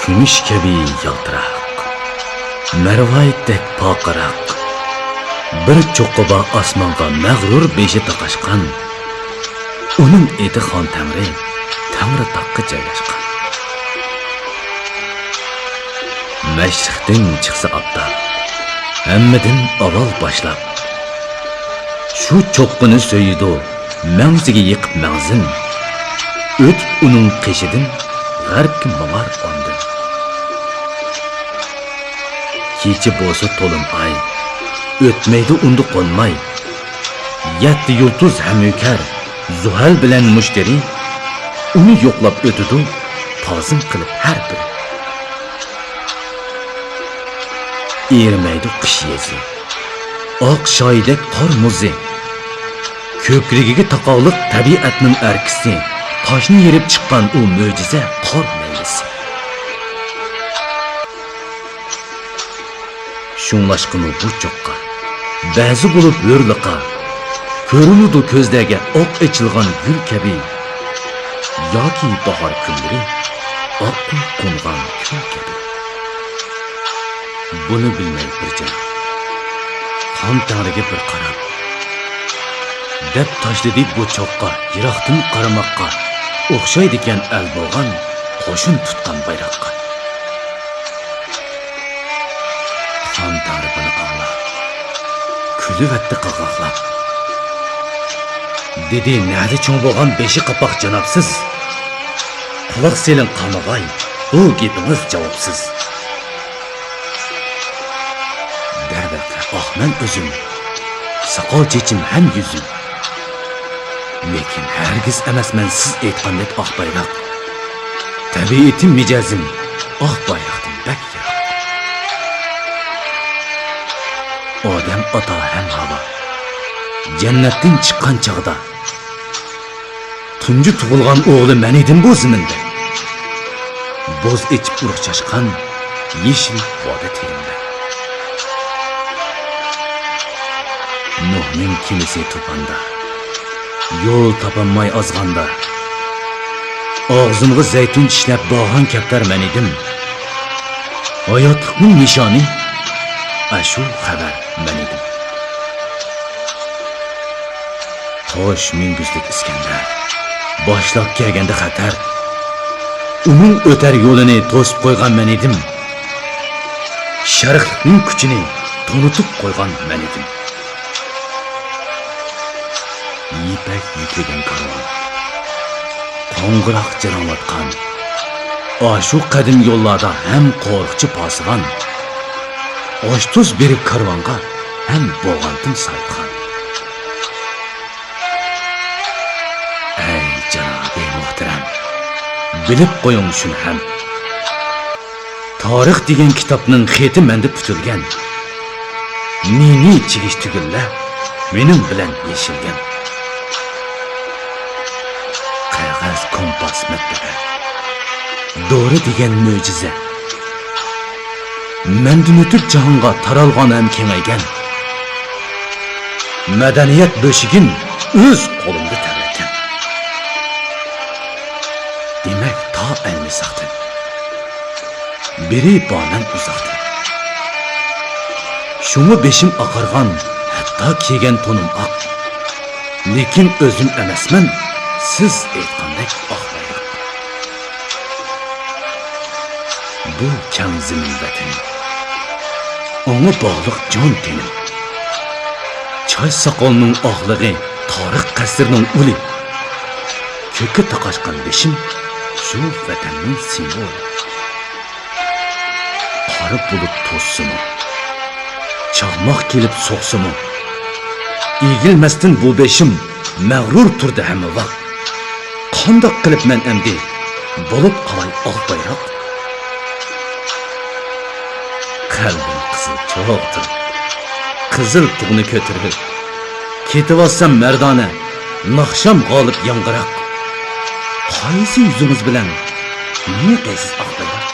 Kumush kabi yaltiroq, marvoyatdek poqiroq, bir cho'qqiba osmonga mag'rur beshi taqashgan. Uning eti xon tangri taqqa joylashgan. Mashriqdan chiqsa oftob, hammadan avval boshlab shu cho'qqini so'yidi, mangziga yiqib mangzin. O'tib uning qeshidan g'arbga mo'mar ondin. Kecha bo'lsa to'lim ay, o'tmaydi unda qo'nmay. Yetti yulduz hamukar Zuhal bilan mushtari uni yo'qlab o'tidi, ta'zim qilib har biri. Erimaydi qish yezi, oq shoydek qor muzi, ko'krigiga taqoliq tabiatning arkisi, toshni yerib chiqqan u mo'jiza qor maylisi. Shunlashqini bu cho'qqa, ba'zi bo'lib o'rliqa, ko'rinudi ko'zdagi oq ichilgan gul kabi, yoki bahor kunlari oq qo'ngan kul kabi. Buni bilmay bir jon, xon tangriga bir qarab, deb tashladi bu cho'qqa, yiroqdan qaramoqqa, o'xshaydi ekan al bo'lgan, qo'shin tutgan bayroqqa. Xon tangri buni anglab, kulivatdi qaqoqlab. Dedi, nadi cho'ng bo'lgan beshi qapoq janobsiz. Quloq seling qamag'ay, bu gapingiz javobsiz. Darvaqa oqman o'zim, soqol chechim ham yuzim. Lekin hargiz emasman siz aytgandek oq bayroq. Tabiatim mijozim oq bayroqdan bak yiroq. Odam ota ham havo, jannatdan chiqqan chog'da tunji tug'ilgan o'g'li men edim bu zaminda. Bo'z ichib urug' chashqan yeshil voda terimda. Nuhning kimisi to'panda, yo'l topolmay ozg'anda, og'zimga zaytun tishlab bog'an kaptar men edim. Hayotlikning nishoni ashu xabar men edim. Tosh minguzlik Iskandar boshlab kelganda xatar, uning o'tar yo'lini to'sib qo'ygan men edim. Sharqning kuchini to'nutib qo'ygan men edim. Yipak yukligan karvon, qo'ng'iroq jiringlatgan, ashu qadim yo'llarda ham qo'rqchi posigan, osh-tuz berib karvonga ham bo'g'antim saytgan. Ey janobi muhtaram, bilib qo'ying shuni ham. Tarix degan kitobning xeti menda putilgan. Nini chigish tugilla mening bilan yeshilgan. Qog'oz kompas matba'a, Doğru degan mo'jiza. Mendan o'tib jahonga taralgan ham kengaygan. Madaniyat bo'shigin o'z qo'limda taratgan. Demak, to almisaqdan biri bonan uzoqdan. Shuni beshim oqargan, hatto kiygan to'nim oq. Lekin o'zim emasman, siz aytgandek oq bayroq. Bu kang zamin vatanim, ona bog'liq jon tenim. Choy soqolning oqlig'i, tarix qasrining uli. Ko'kka taqashgan beshim shu vatanning simboli. Qora bulut to'ssimi, chaqmoq kelib so'qsimi, egilmasdan bu beshim mag'rur turdi hamma vaqt. Qandoq qilib men endi bo'lib qolay oq bayroq? Qalbim qizil cho'g'dir, qizil tug'ni ko'tarib ketivassam mardona, naqsham g'olib yang'iroq. Qaysi yuzingiz bilan niye qaysiz oq bayroq?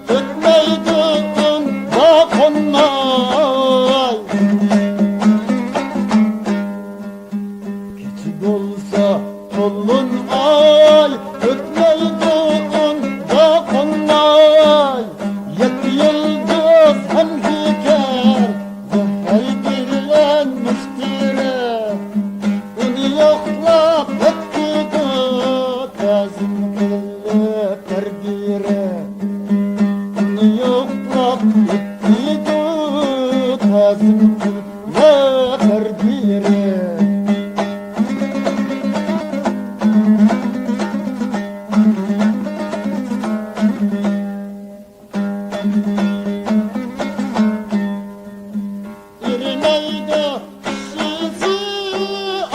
ötmeydi unda konmay. Küçük olsa tolun ay, ötmeydi unda konmay. 7 yıldız hem hüker, zehirlenmiştir. Onu yoklap öttüdü, tazim kılıp terbire. Onu yoklap öttüdü, tazim kılıp terbire. İrmeydi sizi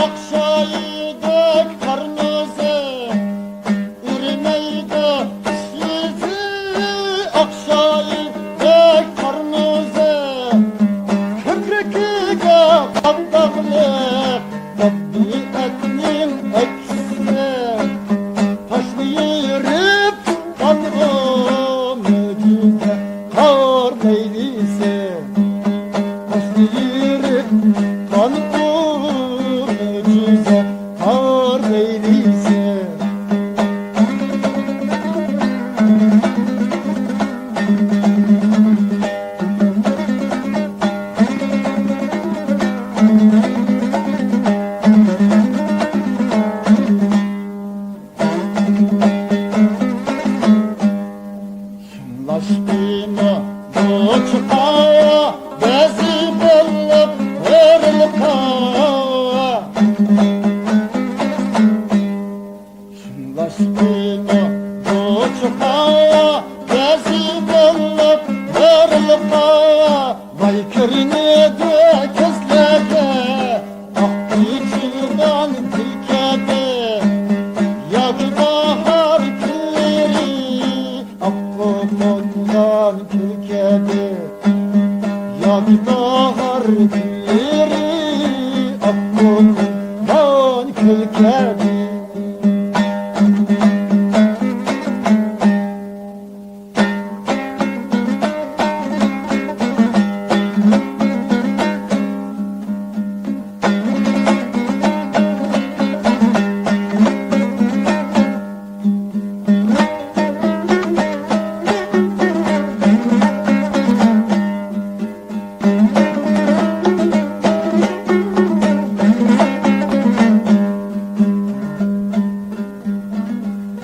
akşaydı karnınızı. İrmeydi sizi akşaydı karnınızı. Köprüke kapdağlı tabiatnin eksi. Taşlayırıp kanı mücize kar meylisi. Taşlayırıp kanı mücize kar meylisi. Şunlaştığını doçuğa bezi bulup hırlıka. Şunlaştığını doçuğa bezi bulup hırlıka. Vay körünüdü közlerde, aktı içinden tilkede. Yadı bahar külleri, akkomundan külkede. Yadı bahar külleri, akkomundan külkede.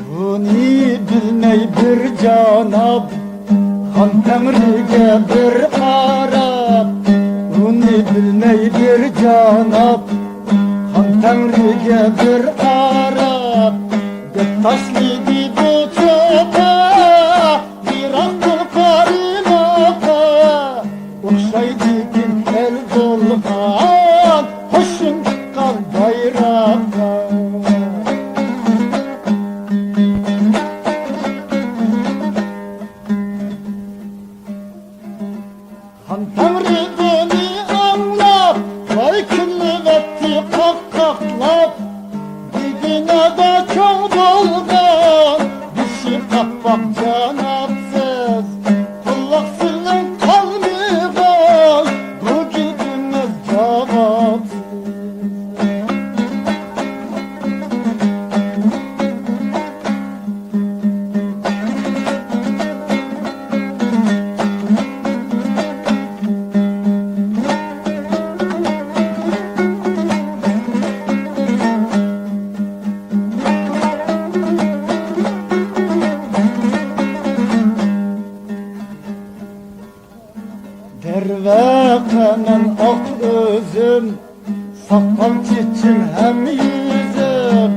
Bunu bilmey bir canab, Han Temri'ge bir Arap. Bunu bilmey bir canab, Han Temri'ge bir Arap. Dep taşlıydı bu çöpe, bir akıl karimata. Okşaydı gün el dolgan, hoşum kal bayrakta. Han Temri beni anlap, vay külvetti kakkaklap. Dibine de çok dolgan, dişi kapak canapsız. Kullaksızın kalmıyor, bu gidiniz cevapsız. Dervekanen ak özüm, sakal çiçim hem yüzüm.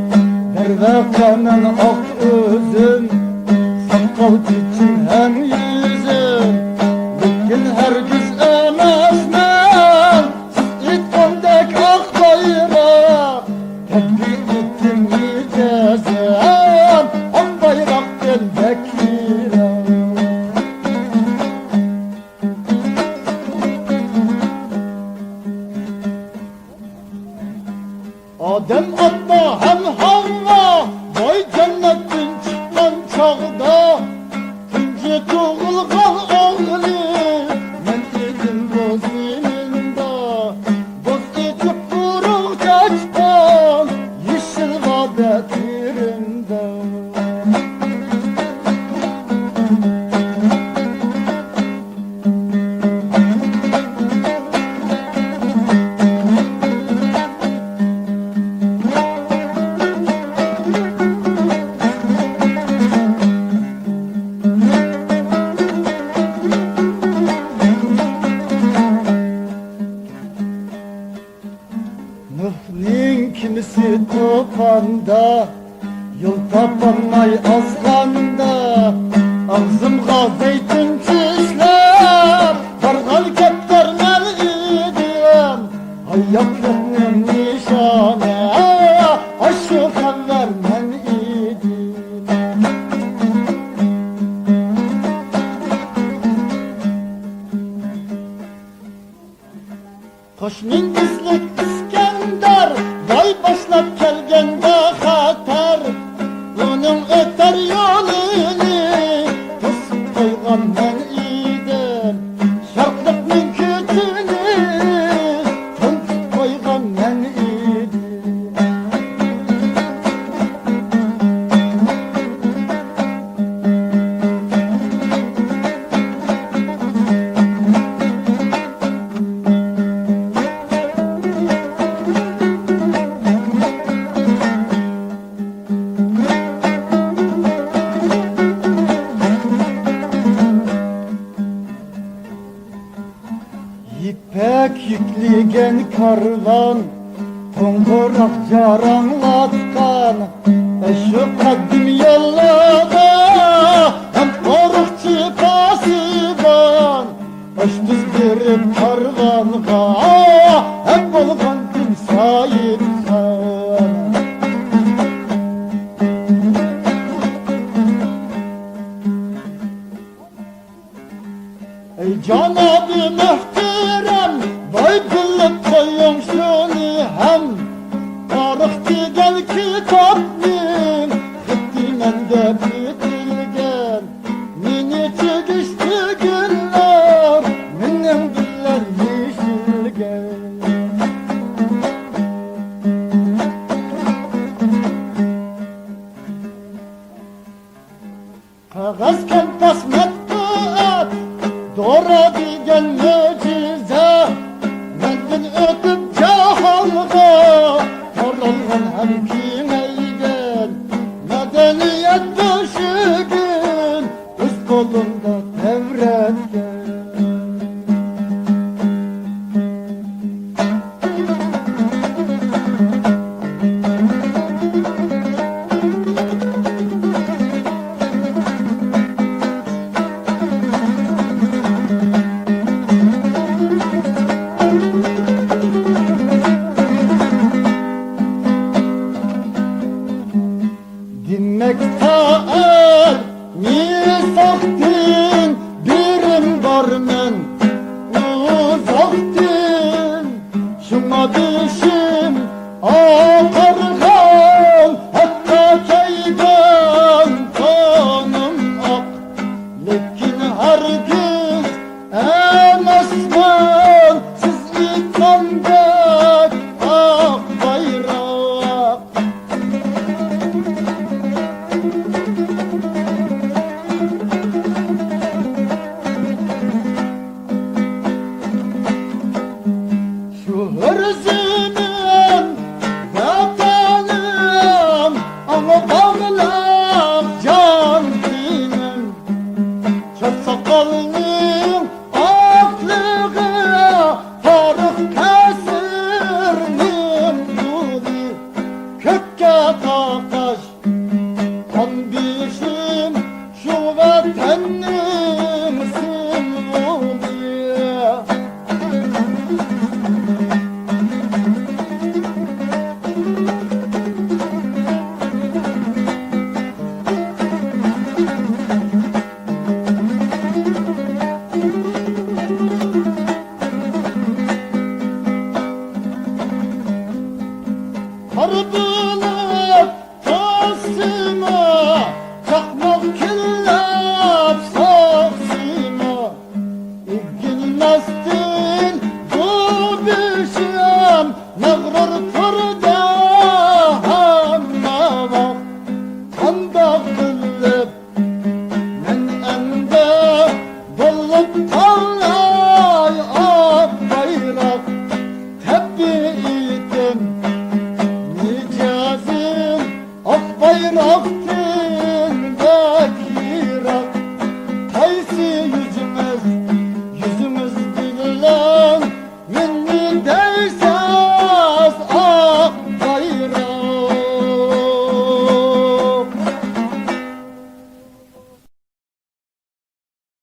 Dervekanen ak özüm, sakal çiçim hem yüzüm. Lakin hergiz emezmen, siz itkondek ak bayrak. Tetkik ettim yücezem, ak bayrak geldek lirak. Adem atma hem Havva, vay cennetin çıkan çağda. Tunci Yeni tuğulgan oğlu men edim gözününde Boz etip buruk açtan yeşil vadetlerinde Nuh'nin kimisi topanda Yol tapanmay azganda Ağzımga zeytin çişler Kargal kepter men idim Hayatlarının nişanı Aşık evler men idim Koşmin islik İskender Vay başlap kelgende hatar Onun öter yolunu Tosip koygan men idim Şartlık mümkütünü Tontip koygan men idim İpek yükligen karvan Tongurak jaranglatkan Eşi kaddim yolladı Hem korukçu pasiban Öştüz berip karvanga Hem bolgan kim sahipsan Ey Cenab-ı Muhterem Vay bilip koyun şunu hem Tarih digen kitapnin Hıddimende bitilgen Mini çekişti günler Minnem güller yeşilgen Kağız kentas metbuat Doğru digen mucize Mendin ötüp cahalga Torulgan hem kimeygen Medeniyet döşügün Üst kolunda devretgen Dinmek taal misaktin birim var men uzaktin Şuna dişim akargan hatta keyden kanım ak Lekin hergiz emesmen siz ikandek ak bayrak Şu hırzımın vatanım Ama bağlak can dinim Çok sakalının aklığı Tarık kesirnim duri Kökke takaş Kan bişim şu vatanı